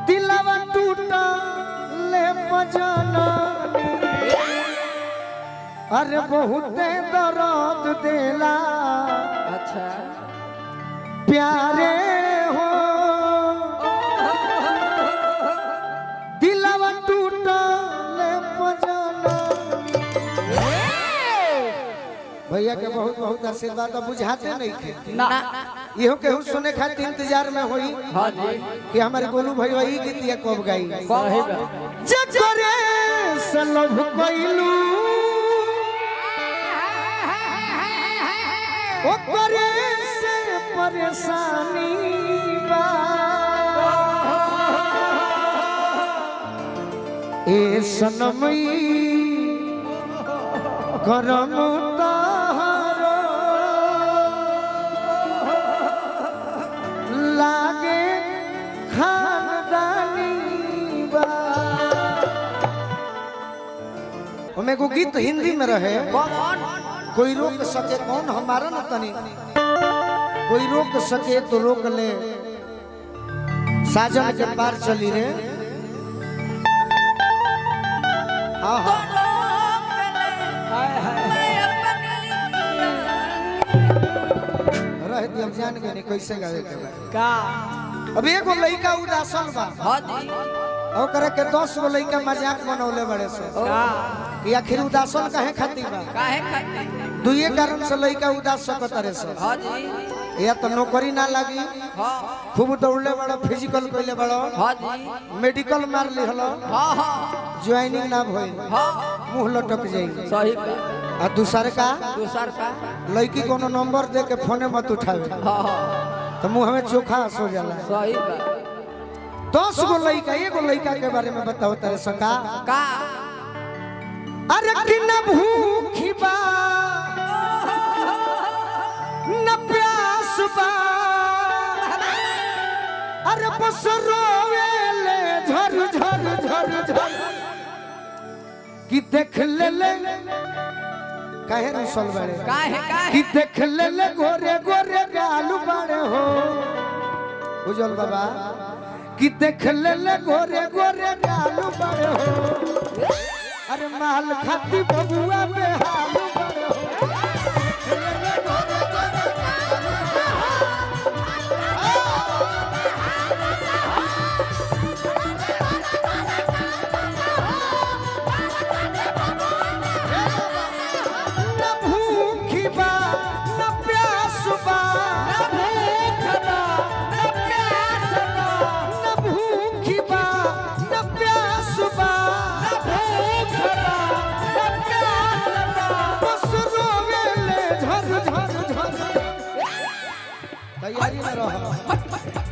दिलवा टूटा ले मजाना अरे बहुत दर्द देला अच्छा प्यारे हो दिलवा टूटा ले मजाना भैया के बहुत बहुत आशीर्वाद बुझाते नहीं थे ना इहो केहू सुने खातिर इंतजार में होई हां जी कि हमारे गोलू भैया ई गीतिया कब गाई सही बात जकरे से लव कइलू ओकरे से परेशानी बा ए सनमई करम तारो लागे खानदानी बा ओमे को गीत हिंदी में रहे कोई रोक सके कौन हमारा न तनी कोई रोक सके तो रोक ले साजन के पार चली रे हाँ हाँ रह दी हम जान गए नहीं कैसे गावे के का अब एगो लइका उदासल बा हां जी और करे के 10 गो लइका मजाक बनौले बड़े से का कि आखिर उदासल काहे खाती बा काहे खाती दुइये कारण से लइका उदास सकत रे से हां जी या तो नौकरी ना लगी हां खूब दौड़ले बड़ा फिजिकल कइले बड़ा हां जी मेडिकल मार ली हलो हां हां ज्वाइनिंग ना भइल हां मुंह लटक जाई सही बात आ दूसर का का लड़की कोनो नंबर दे के फोने मत उठावे हां हां तो मुंह में चोखा सो जाला सही बात 10 गो लड़का एगो लड़का के बारे में बताओ तेरे सका का अरे कि न भूखी बा न प्यास बा अरे बस रोवेले झर झर झर झर कि देख ले ले काहे रुसल बड़े काहे कि देख ले ले गोरे गोरे गालू बड़े हो उजल बाबा कि देख ले ले गोरे गोरे गालू बड़े हो अरे माल खाती बबुआ में हालू बड़े हो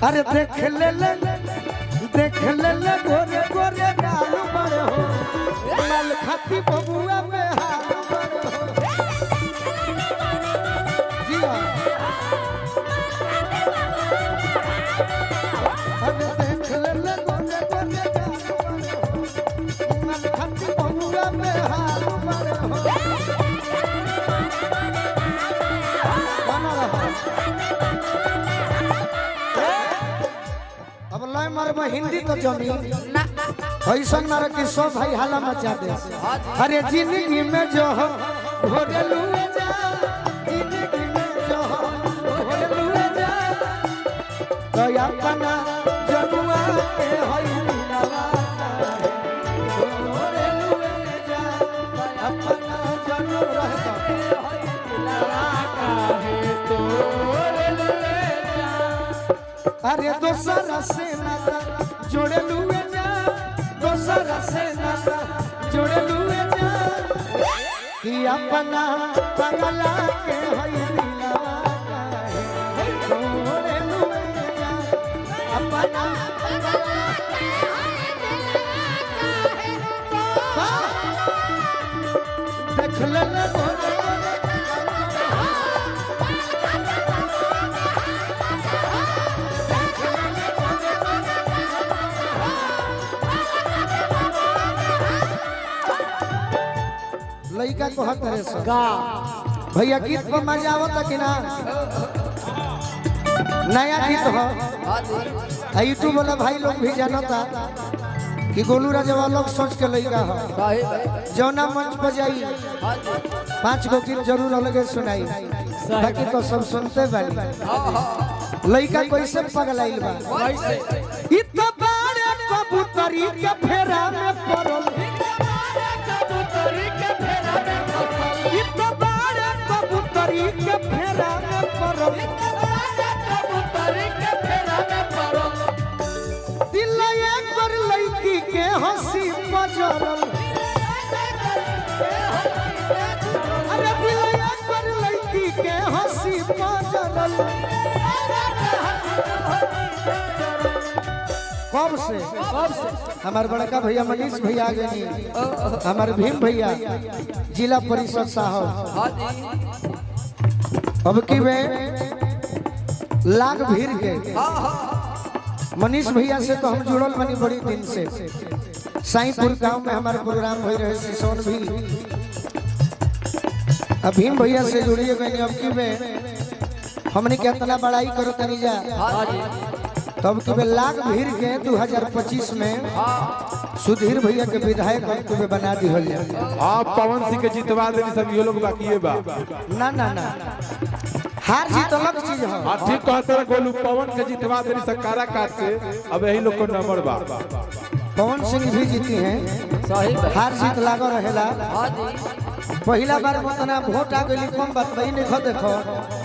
अरे देख ले गोरे गोरे गालू बड़े हो माल खाती बबुआ में हालू बड़े हो जी हाँ अरे देख ले गोरे गोरे गालू बड़े हो माल खाती बबुआ में हालू बड़े हो बना रहा अब लय मर में हिंदी तो जमी ना ऐसा मार कि सब भाई हाला मचा दे अरे जिंदगी में जो हो भोरे लुए जा जिंदगी में जो हो भोरे लुए जा तो अपना जनुआ के होई दिलवा भोरे लुए जा अपना जनु रहता होई दिलवा काहे तोरे लुए जा अरे दोसरा से नाता जोड़े लुए जा दोसरा से नाता जोड़े लुए जा कि अपना पगला के होई दिलवा काहे जोड़े लुए जा अपना पगला के होई दिलवा काहे देख ले गोरे लड़का को हक करे सो का भैया गीत पर मजा आवता कि ना नया गीत हो हाँ जी यूट्यूब वाला भाई लोग भी जानता कि गोलू राजा लोग सोच के लइका हो सही भाई जौना मंच पर जाई हाँ जी 5 गो गीत जरूर अलगे सुनाई बाकी तो सब सुनते बानी हाँ हाँ लइका कैसे पगलाइल बा कैसे इत बारे कबूतरी के फेरा में पड़ल इत बारे कबूतरी के फेरा में पड़ल दिल एक बार लड़की के हंसी बजरल अरे दिल एक बार लड़की के हंसी बजरल कब से हमारे बड़का भैया मनीष भैया आ गए हमारे भीम भैया जिला परिषद साहब हाँ जी अब की वे लाग भीड़ के हाँ हाँ मनीष भैया से तो हम जुड़ल बनी बड़ी दिन से साईपुर गांव में हमारे प्रोग्राम हो रहे सिसोन भी अब भीम भैया से जुड़िए गए अब की वे हमने कितना बड़ाई करो तनी जा हाँ जी तब के लाख भीड़ के 2025 में सुधीर भैया के विधायक के बना दी हो आप पवन सिंह के जितवा देनी सब ये लोग बाकी है बा ना ना ना हार जीत अलग चीज है हां ठीक कहते हैं गोलू पवन के जितवा देनी सकारा काट से अब यही लोग को नंबर बा पवन सिंह भी जीती हैं सही भाई हार जीत लागो रहेला हाँ जी पहला बार उतना वोट आ गई कम बात वही नहीं देखो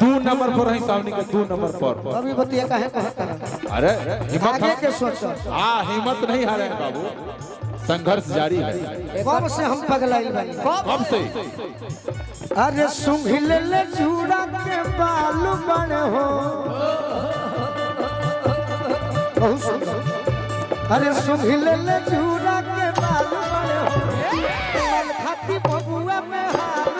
2 नंबर पर है सावनी के 2 नंबर पर अभी बतिया काहे कहता है अरे हिम्मत आगे के सोचो हां हिम्मत नहीं हारे हैं बाबू संघर्ष जारी है कब से हम पगलाई बानी कब से अरे सुंघिले ले चूड़ा के बाल बन हो बहुत सुंदर अरे सुंघिले ले चूड़ा के बाल बन हो लाल खाती बबुआ में हाल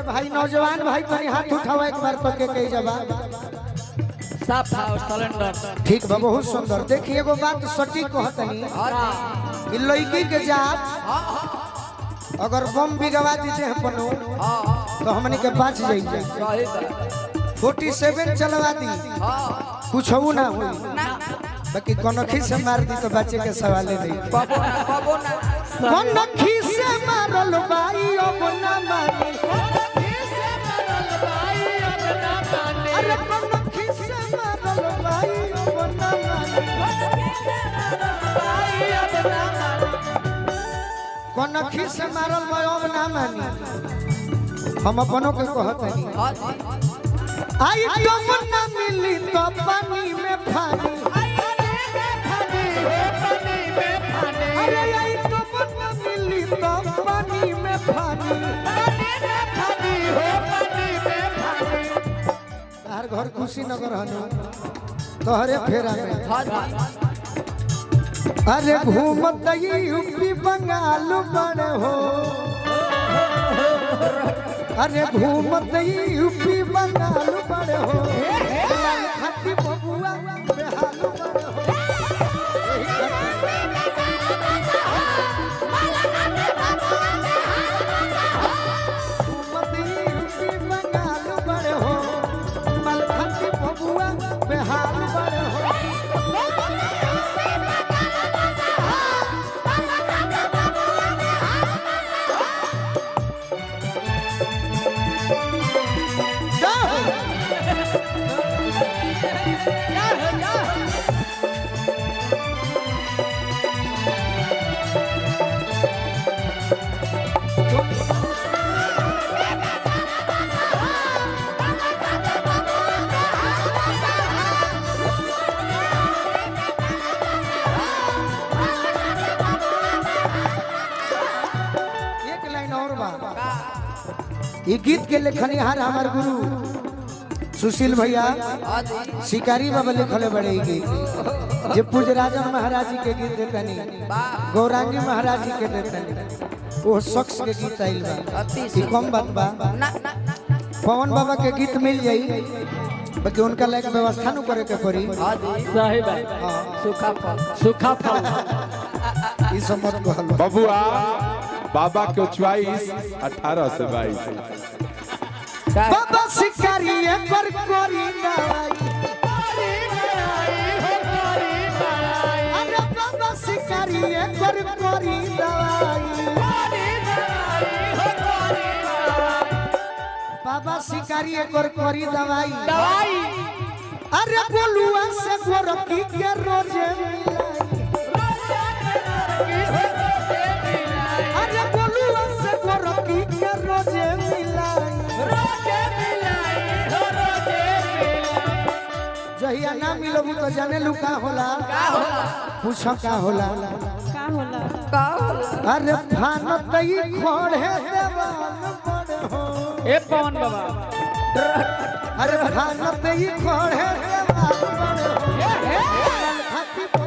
भाई नौजवान भाई पर हाथ उठाओ एक बार तो के जवाब साफ था सिलेंडर ठीक बा बहुत सुंदर देखिए एगो बात सटीक कहतनी कि लड़की के जात अगर बम भी गवा दीते हैं पनो तो हमने के बच जाई सही भाई 47 चलवा दी कुछ हो ना हुई बाकी कनखी से मार दी तो बच्चे के सवाल नहीं कबो ना कनखी से मारल बाई अब ना मारी अरे कनखी से मारल बाई अब ना मारी कनखी से मारल बाई अब ना मानी हम अपनों के कहत हनी आई कब ना मिली तो पानी में फानी अरे आई कब ना मिली तो पानी में फानी तार घर कुशीनगर हनु तोहरे फेरा में अरे घूमत यूपी बंगाल बड़ हो अरे घूमत यूपी बंगाल बड़ हो खाती बबुआ बेहाल बड़ हो घूमत यूपी बंगाल बड़ हो खाती बबुआ बेहाल बड़ हो ये गीत के लेखनिहार हमार गुरु सुशील भैया हाँ जी शिकारी बाबा लिखले बड़े गीत जे पूजराजन महाराज जी के गीत देतनी गौरांगी महाराज जी के देतनी वो शख्स के गीत आइल बा अति ई कम बात बा ना ना ना पवन बाबा के गीत मिल जाई बाकी उनका लायक व्यवस्था न करे के पड़ी हाँ जी सही बात सूखा फल सूखा फल ई सब मत कहल बबुआ बाबा के चॉइस 18 से 22 बाबा शिकारी कर कोरी दवाई अरे बाबा शिकारी कर कोरी दवाई बाबा शिकारी कर कोरी दवाई अरे बोलुआ से गोरखी के रोजे मिलाई अरे बोलुआ से गोरखी के रोजे मिलाई जहिया ना मिलबू तो जाने लू का होला पूछो का होला अरे भान तई खोड़े देवान बड़ हो ए पवन बाबा अरे भान तई खोड़े देवान बड़ हो